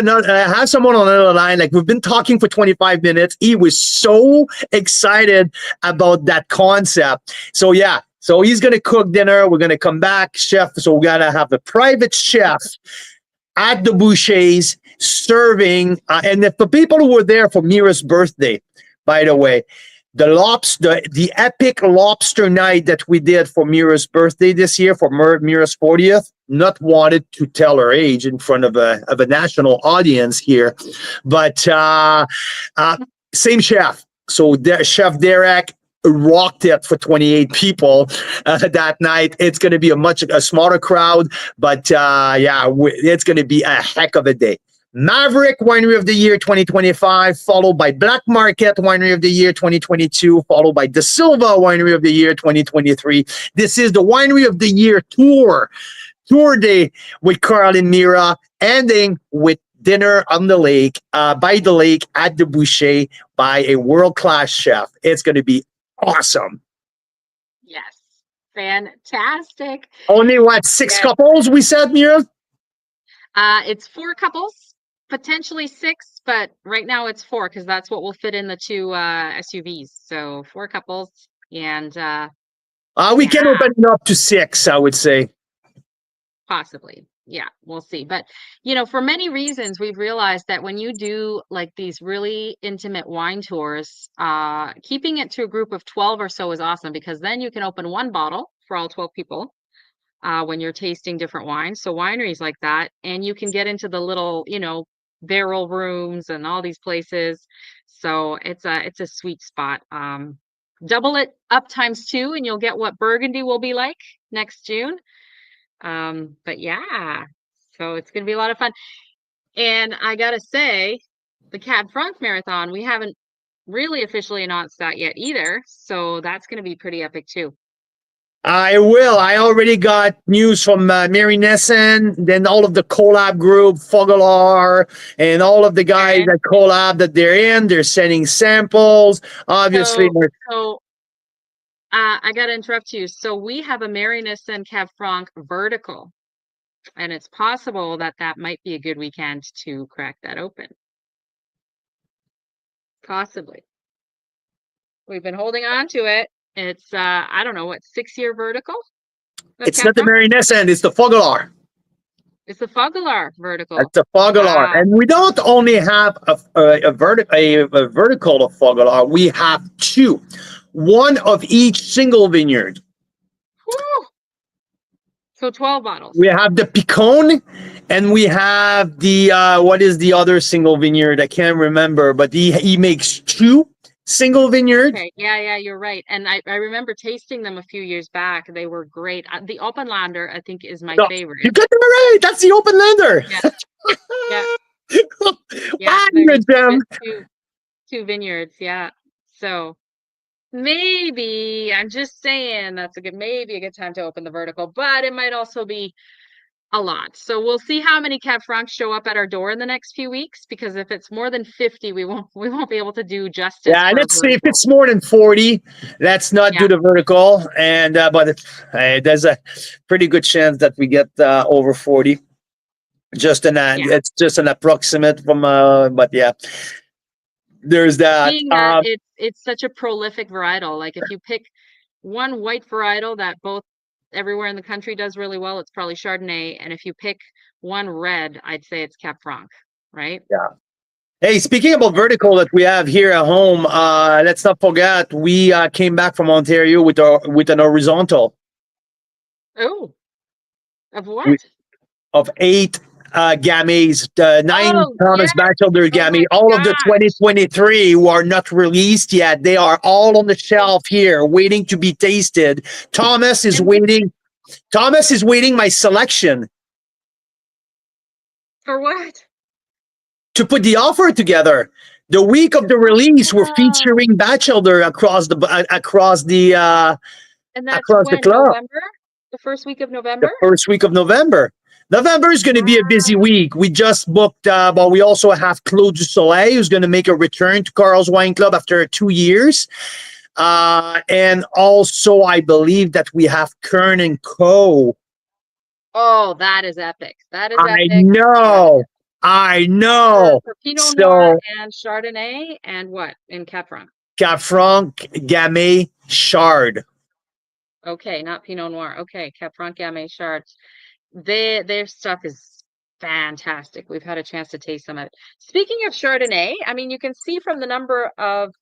someone on the other line. Like we've been talking for 25 minutes. He was so excited about that concept. So yeah. So he's going to cook dinner. We're going to come back, Chef. So we got to have the private chef at the Boucher's serving. And if the people who were there for Mira's birthday, by the way, the epic lobster night that we did for Mira's birthday this year, for Mira's 40th, not wanted to tell her age in front of a national audience here, but same chef. So Chef Derek rocked it for 28 people that night. It's going to be a smaller crowd, but it's going to be a heck of a day. Maverick Winery of the Year 2025, followed by Black Market Winery of the Year 2022, followed by De Silva Winery of the Year 2023. This is the Winery of the Year tour day with Carl and Mira, ending with dinner on the lake, by the lake at the Boucher by a world-class chef. It's going to be awesome. Yes. Fantastic. Only what, 6 couples we said, Mira? It's 4 couples, potentially 6, but right now it's 4 because that's what will fit in the 2 SUVs. So 4 couples, and we can open it up to 6, I would say. Possibly. Yeah, we'll see. But, for many reasons, we've realized that when you do like these really intimate wine tours, keeping it to a group of 12 or so is awesome because then you can open 1 bottle for all 12 people when you're tasting different wines. So wineries like that, and you can get into the little, barrel rooms and all these places. So it's a sweet spot. Double it up times 2 and you'll get what Burgundy will be like next June. But yeah, so it's going to be a lot of fun. And I got to say, the Cab Franc Marathon, we haven't really officially announced that yet either. So that's going to be pretty epic too. I will. I already got news from Mary Nissen, then all of the collab group, Fogelar, and all of the guys that collab that they're sending samples. Obviously, I got to interrupt you. So we have a Mary Nissen Cab Franc vertical, and it's possible that might be a good weekend to crack that open. Possibly. We've been holding on to it. It's, I don't know, what, 6-year vertical? It's not the Mary Nissen, it's the Fogelar. It's the Fogelar vertical. It's the Fogelar. Wow. And we don't only have a vertical of Fogelar, we have 2. One of each single vineyard. Woo! So 12 bottles. We have the Picon, and we have the what is the other single vineyard? I can't remember, but he makes 2 single vineyards. Okay. Yeah, you're right. And I remember tasting them a few years back. They were great. The Openlander, I think, is my favorite. You got them right. That's the Openlander. Yeah. Two vineyards. Yeah. So maybe, I'm just saying, that's maybe a good time to open the vertical, but it might also be a lot. So we'll see how many Cab Francs show up at our door in the next few weeks, because if it's more than 50, we won't be able to do justice. Yeah, let's see if it's more than 40, let's not do the vertical. And but there's a pretty good chance that we get over 40. Just it's just an approximate from but yeah. There's that. It's such a prolific varietal. Like if you pick one white varietal that both everywhere in the country does really well, it's probably Chardonnay. And if you pick one red, I'd say it's Cab Franc, right? Yeah. Hey, speaking about vertical that we have here at home, let's not forget we came back from Ontario with an horizontal. Oh, of what? Of 8 Gammies, the 9 Oh, Thomas yes. Batchelder Oh my Gammy, all of the gosh. 2023 who are not released yet. They are all on the shelf here, waiting to be tasted. Thomas is And we, waiting. Thomas is waiting my selection for what? to put the offer together. The week of the release, we're Oh, featuring Batchelder and that's across the when? club. November? The first week of The November? first week of November. November is going to be a busy Wow. week. We just booked, but we also have Claude du Soleil, who's going to make a return to Carl's Wine Club after 2 years. And also, I believe that we have Kern and Co. Oh, that is epic. That is I epic. know. I know. For Pinot Noir So, and Chardonnay and what? In Cap Franc. Cafranc, Gamay, Chard. Okay, not Pinot Noir. Okay, Cap Franc, Gamay, Chard. Their stuff is fantastic. We've had a chance to taste some of it. Speaking of Chardonnay, I mean, you can see from the number of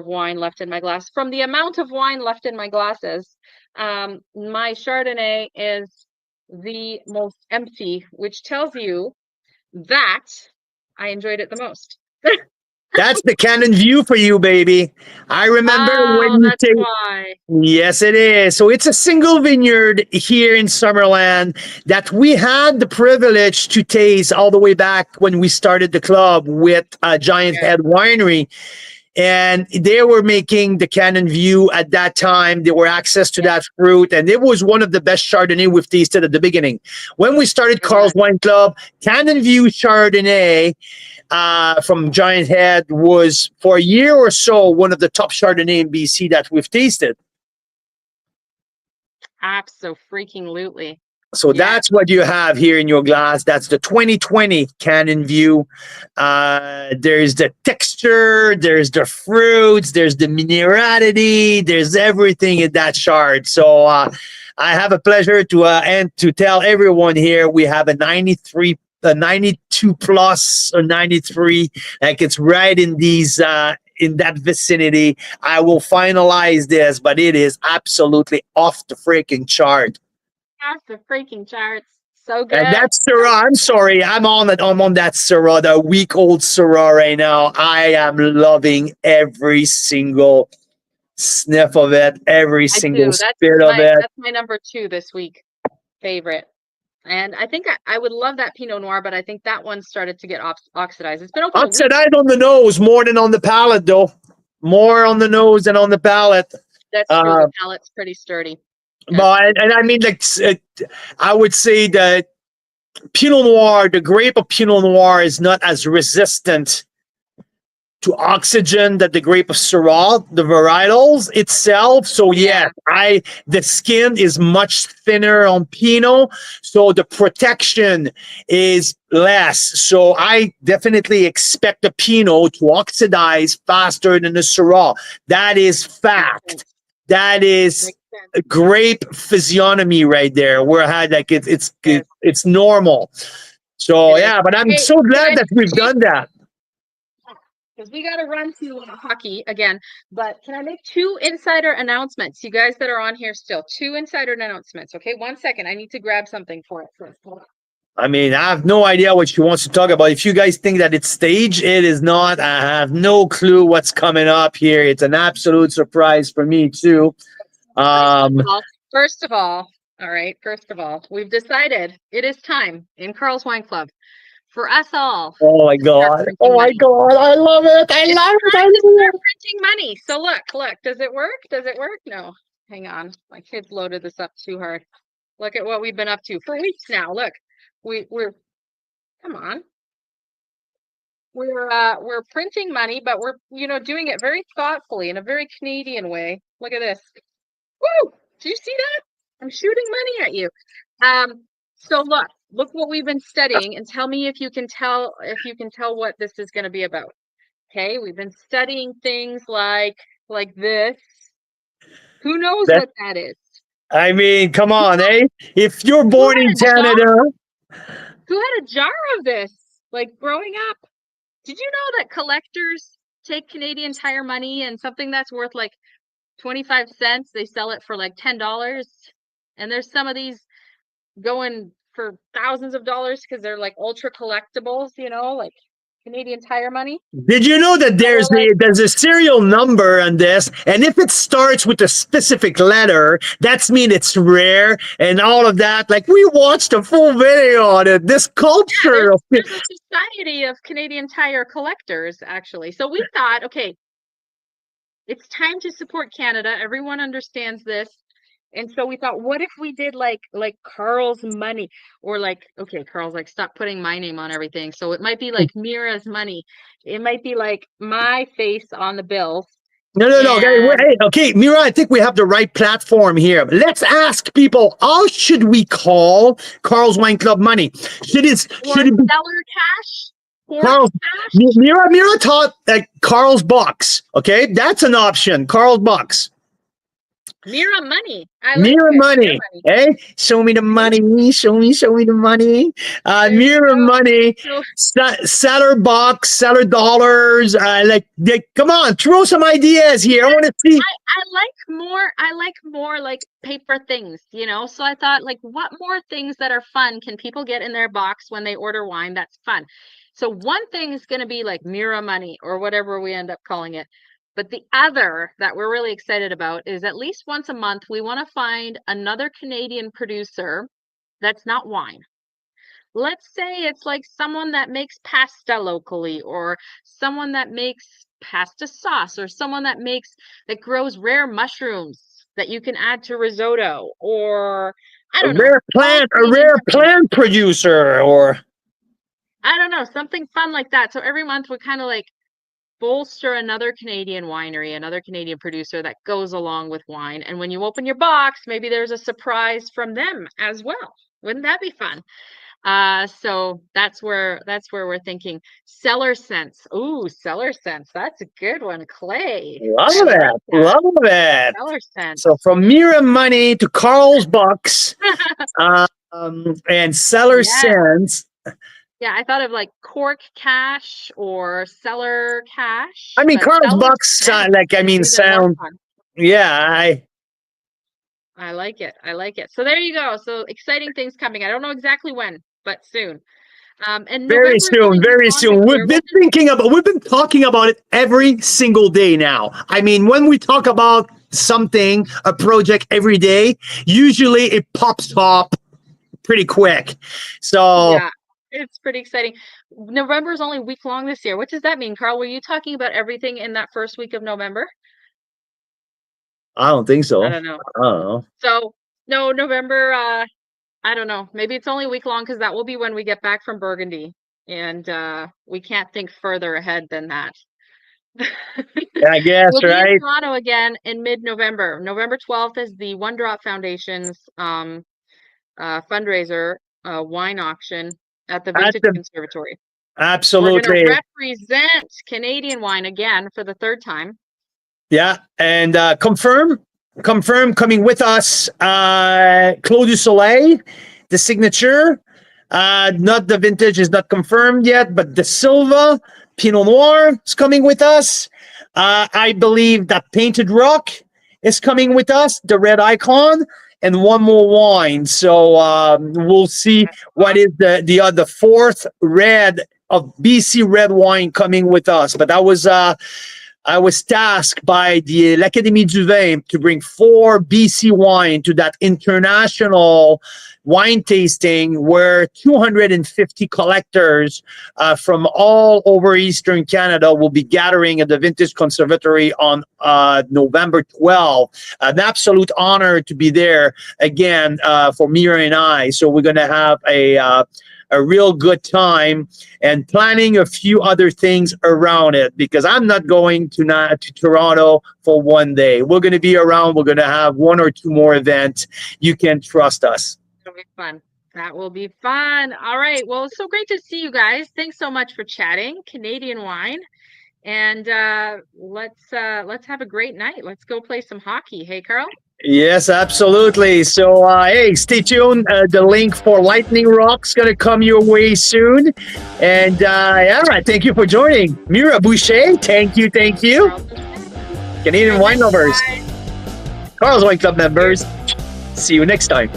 wine left in my glass, from the amount of wine left in my glasses, my Chardonnay is the most empty, which tells you that I enjoyed it the most. That's the Cannon View for you, baby. I remember when Oh, you that's take. why. Yes, it is. So it's a single vineyard here in Summerland that we had the privilege to taste all the way back when we started the club with Giant Yeah, Head Winery. And they were making the Cannon View at that time. They were access to yeah, that fruit. And it was one of the best Chardonnay we've tasted at the beginning. When we started it Carl's was. Wine Club, Cannon View Chardonnay from Giant Head was for a year or so one of the top Chardonnay in BC that we've tasted. Abso-freaking-lutely. So Yeah. that's what you have here in your glass. That's the 2020 Cannon View. There's the texture, there's the fruits, there's the minerality, there's everything in that chard. So I have a pleasure to tell everyone here we have a 93, a 92 plus, or 93. Like it's right in these. In that vicinity, I will finalize this, but it is absolutely off the freaking chart. Off the freaking charts. So And good. that's Syrah. I'm sorry. I'm on that Syrah, the week old Syrah right now. I am loving every single sniff of it, every I single do. That's spit of my it. that's my number two this week favorite. And I think I would love that Pinot Noir, but I think that one started to get oxidized. It's been open a week. Oxidized on the nose more than on the palate, though. More on the nose than on the palate. That's true. Uh, The palate's pretty sturdy. That's but and I mean, like, I would say that Pinot Noir, the grape of Pinot Noir, is not as resistant to oxygen that the grape of Syrah, the varietals itself. So yeah. the skin is much thinner on Pinot, so the protection is less. So I definitely expect the Pinot to oxidize faster than the Syrah. That is Makes fact. sense. That is Makes sense. grape physiognomy right there, where I had like Yes, it's normal. So it is. yeah, but I'm Hey, so can glad I that we've done that. because we got to run to hockey again. But can I make two insider announcements? You guys that are on here still, two insider announcements. Okay, 1 second. I need to grab something for it first. Hold on. I mean, I have no idea what she wants to talk about. If you guys think that it's staged, it is not. I have no clue what's coming up here. It's an absolute surprise for me too. Um, First of all, all right. First of all, we've decided it is time in Carl's Wine Club for us all oh my to start god! printing Oh my money. god! I love it! I It's love it! I time to love start it! printing money. So look. Does it work? Does it work? No. Hang on. My kids loaded this up too hard. Look at what we've been up to for weeks now. Look, we're come on. We're printing money, but we're doing it very thoughtfully in a very Canadian way. Look at this. Woo! Do you see that? I'm shooting money at you. So look what we've been studying, and tell me if you can tell what this is going to be about. Okay, we've been studying things like this. Who knows That- what that is? I mean, come on, eh? If you're Who born had in a jar? Canada, Who had a jar of this? Like growing up, did you know that collectors take Canadian Tire money and something that's worth like 25 cents, they sell it for like $10? And there's some of these going for thousands of dollars because they're like ultra collectibles, you know, like Canadian Tire money. Did you know that there's a serial number on this, and if it starts with a specific letter, that's mean it's rare and all of that. Like, we watched a full video on it. This culture of there's a society of Canadian Tire collectors, actually. So we thought, okay, it's time to support Canada. Everyone understands this. And so we thought, what if we did like Carl's money, or like, okay, Carl's like, stop putting my name on everything. So it might be like Mira's money. It might be like my face on the bills. No. Okay, Mira, I think we have the right platform here. Let's ask people, how should we call Carl's Wine Club money? Should it be seller cash? Carl's, Mira taught Carl's Box. Okay, that's an option. Carl's Box. Mira money. Mira money. Hey, show me the money. Show me the money. Mira money. Seller box. Seller dollars. Come on, throw some ideas here. I want to see. I like more like paper things, you know. So I thought, like, what more things that are fun can people get in their box when they order wine? That's fun. So one thing is going to be like Mira money, or whatever we end up calling it. But the other that we're really excited about is at least once a month, we want to find another Canadian producer that's not wine. Let's say it's like someone that makes pasta locally, or someone that makes pasta sauce, or someone that grows rare mushrooms that you can add to risotto, or I don't know. A rare plant producer, or I don't know, something fun like that. So every month we kind of like bolster another Canadian winery, another Canadian producer that goes along with wine. And when you open your box, maybe there's a surprise from them as well. Wouldn't that be fun? So that's where we're thinking. Cellar Sense. Ooh, Cellar Sense. That's a good one, Clay. Love it. Cellar Sense. So from Mira money to Carl's Box, and Cellar Sense. Yeah, I thought of like Cork Cash or Cellar Cash. I mean, Carl's Box, sound. Yeah, I like it. So there you go. So exciting things coming. I don't know exactly when, but soon. And very soon. We've been talking about it every single day now. I mean, when we talk about something, a project every day, usually it pops up pretty quick. So yeah. It's pretty exciting. November is only a week long this year. What does that mean, Carl? Were you talking about everything in that first week of November? I don't think so. I don't know. So, no, November, I don't know. Maybe it's only a week long because that will be when we get back from Burgundy. And we can't think further ahead than that. I guess, we'll right? Be in Toronto again in mid-November. November 12th is the One Drop Foundation's fundraiser wine auction at the Vintage Conservatory. Absolutely. We're going to represent Canadian wine again for the third time. Yeah, and confirm coming with us, Clos du Soleil, the signature. Not the vintage is not confirmed yet, but the Silva Pinot Noir is coming with us. I believe that Painted Rock is coming with us, the Red Icon. And one more wine. So we'll see what is the fourth red of BC red wine coming with us. But I was tasked by the l'Académie du Vin to bring 4 BC wine to that international wine tasting where 250 collectors from all over Eastern Canada will be gathering at the Vintage Conservatory on November 12th. An absolute honor to be there again for Mira and I. So we're going to have a real good time and planning a few other things around it, because I'm not going to Toronto for one day. We're going to be around. We're going to have 1 or 2 more events. You can trust us. It'll be fun. That will be fun. All right. Well, it's so great to see you guys. Thanks so much for chatting Canadian wine. And let's have a great night. Let's go play some hockey. Hey, Carl? Yes, absolutely. So, hey, stay tuned. The link for Lightning Rock's going to come your way soon. And, thank you for joining. Mira Boucher, thank you. Canadian wine lovers. Carl's Wine Club members. See you next time.